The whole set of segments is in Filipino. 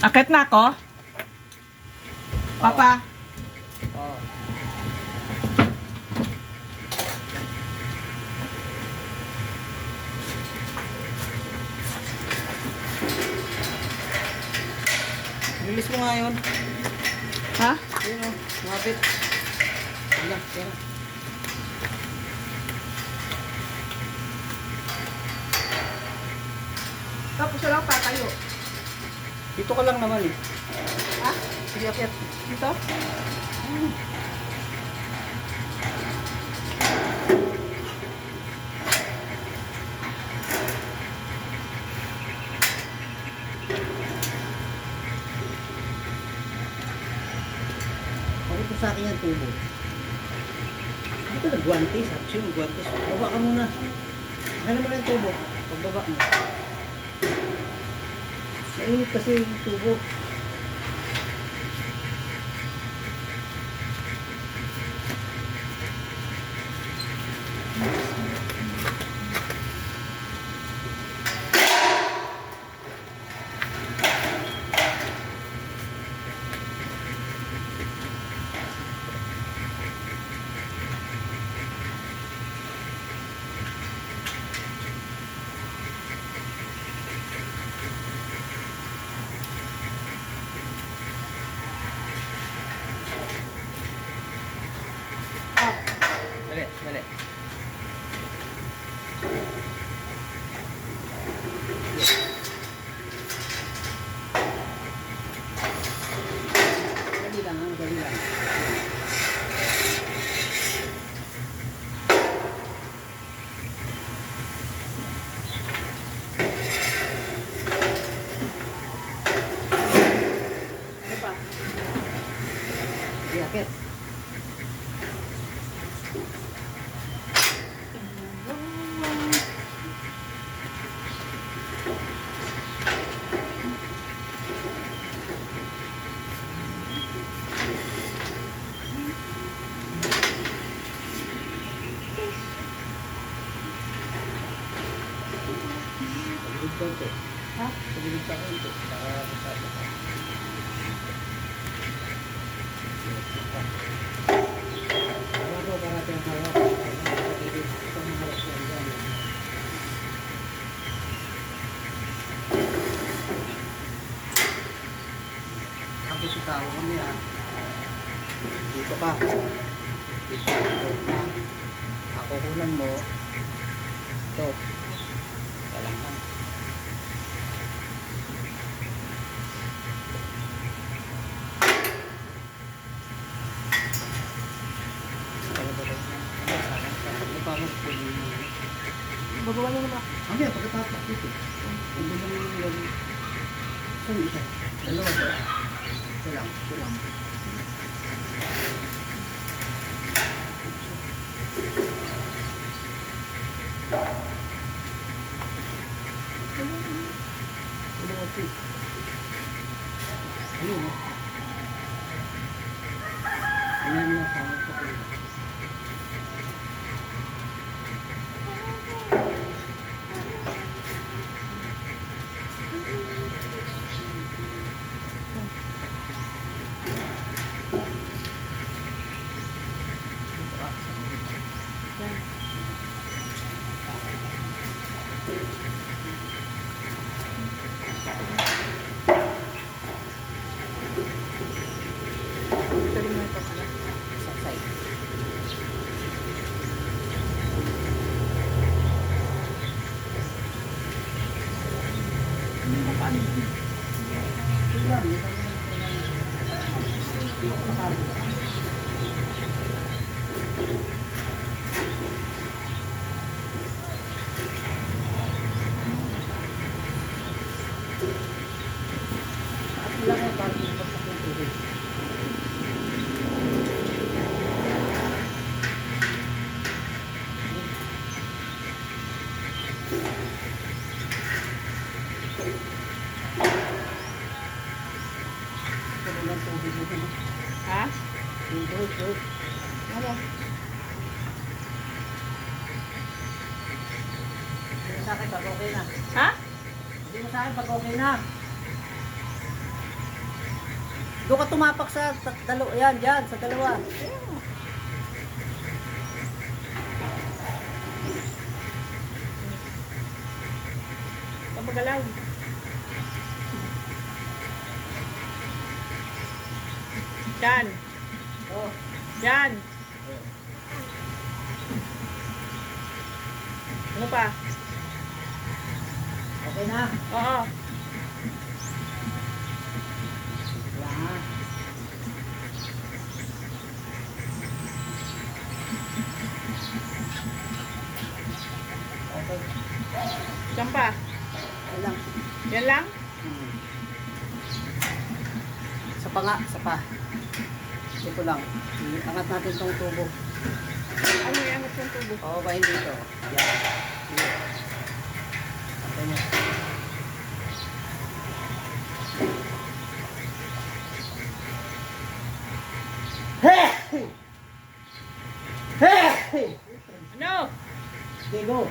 Akit na ako? Papa? Oh. Bilis mo nga yun. Ha? Ayun o, mapit. Wala, yan. Tapos siya lang tatayo. Dito ka lang naman eh. Ha? Sige, akit. Dito? Bakit po sa akin yung tubo? Hindi ka nagwantis. Sabi siya nagwantis. Baba ka muna. Ano naman yung tubo? Pagbaba mo. Mainit kasi yung tubo. Dali, dali. Dali lang, dali lang. Ano pa? Sige, akit. Pagilid ka ito. Ha? Pagilid ka ito. Nakakasama ka. Tama ko, parati ang hawak. Pagilid. Ito ang hawak yan dyan. Tapos yung tao kami ah. Dito ka. Dito ka. Ako kulang mo. Ito. Walang lang. Bagawa niyo naman. Mamaya, pagkatapak dito. Ang gulo mo yung lagi. Saan isa? Dalawa ba? Ito lang. Ito lang. Ito lang. Ayun mo. Ayan mo sa mga kapatid. Sabi mo ito pala. Saksay. Paano? Ito lang. Ito lang. Wala ka parang pagpapag ng tubig. Ito lang tubig. Ha? Tubig. Ano? Hindi mo sa akin pag okay na. Ha? Hindi mo sa akin pag okay na. Doon ka tumapak sa dalawa. Yan, dyan, sa dalawa. Pamagalaw. Yan. Oh. Yan. Ano pa? Okay na. Oo. Yan. Okay. Yan pa. Yan lang. Yan lang? Hmm. Sa pa nga, sa pa. Ito lang. Angat natin tong tubo. Ano yung angat yung tubo? Oo ba hindi ito? Yan. Sige. Okay na. Hey! Hey! Ano? Okay, go.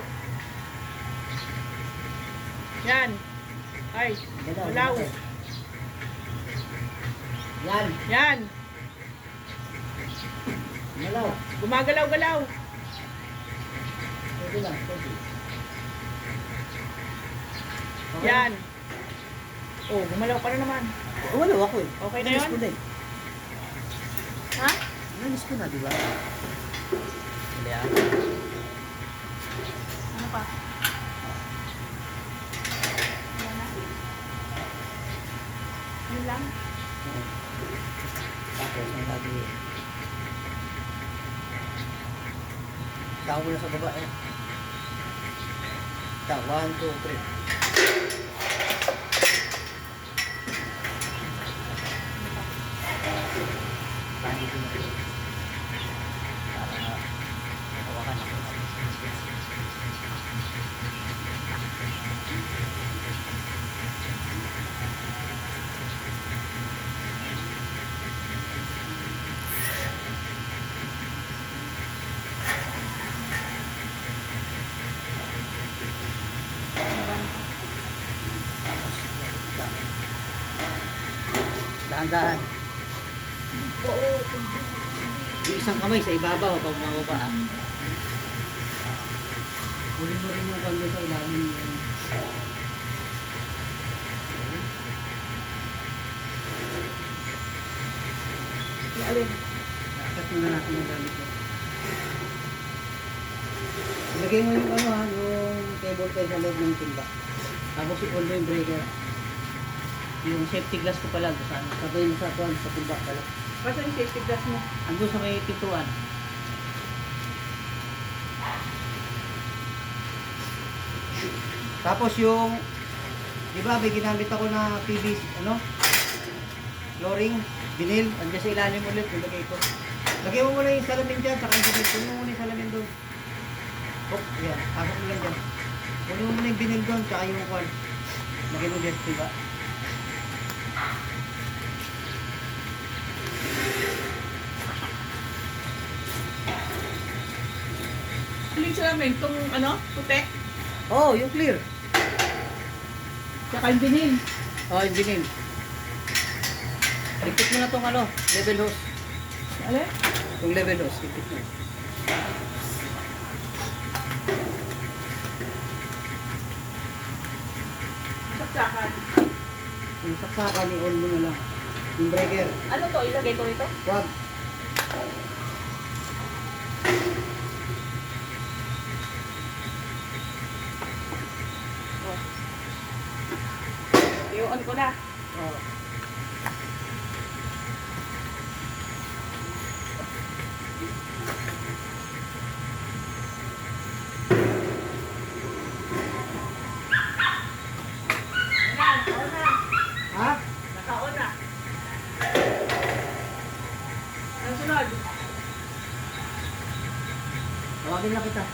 Yan. Ay. Galaw. Malaw. Yan. Yan. Malaw. Gumagalaw-galaw. Pwede lang. Pwede. Okay. Yan. Oh, gumalaw ka na naman. Wala ako eh. Okay na Nalis yun? ko din. Ha? Nalis ko na, di ba? Hindi ah. Ano pa? Wala na. Yun lang? Tapos, ang lagi. Tao mo na sa baba eh. Tao, 1, 2, 3. Paano ko na ito? Para makawakan ako. Dahan-dahan. Yung isang kamay sa ibabaw pag mababa ah. Uli mo rin yung kando sa ilalim yun. Alin? Nakat muna natin yung gamit mo. Ilagay mo yung ano ha, yung table tayo sa loob ng timba. Tapos i-on mo yung breaker. Yung safety glass ko pala, saan? Sabay mo sa tuwan, sa timba pala. Basta yung safety glass mo. Ando sa may pintuan. Tapos yung, di ba may ginamit ako na PVC, ano? Flooring, vinyl, andyan sa ilalim ulit, nilagay ko. Lagay mo muna yung salamin dyan, saka yung vinyl. Kunin mo muna yung salamin doon. Oh, yan, pasok mo lang dyan. Kunin mo muna yung vinyl doon, saka yung kwan. Lagay mo dyan, diba? Alin sa namin? Itong ano? Puti? Oh, yung clear. Tsaka yung binil. Oh, yung vinyl. Ipit mo na tong ano, level hose. Alin? Yung level hose, ipit mo. Saksakan. Yung saksakan, i-on mo na lang. Yung breaker. Ano to? Ilagay ko ito? Wag. Oh. I-on ko na. Oh. Nakaon na. Ha? Nakaon na. Ang sunod. Tawagin na kita.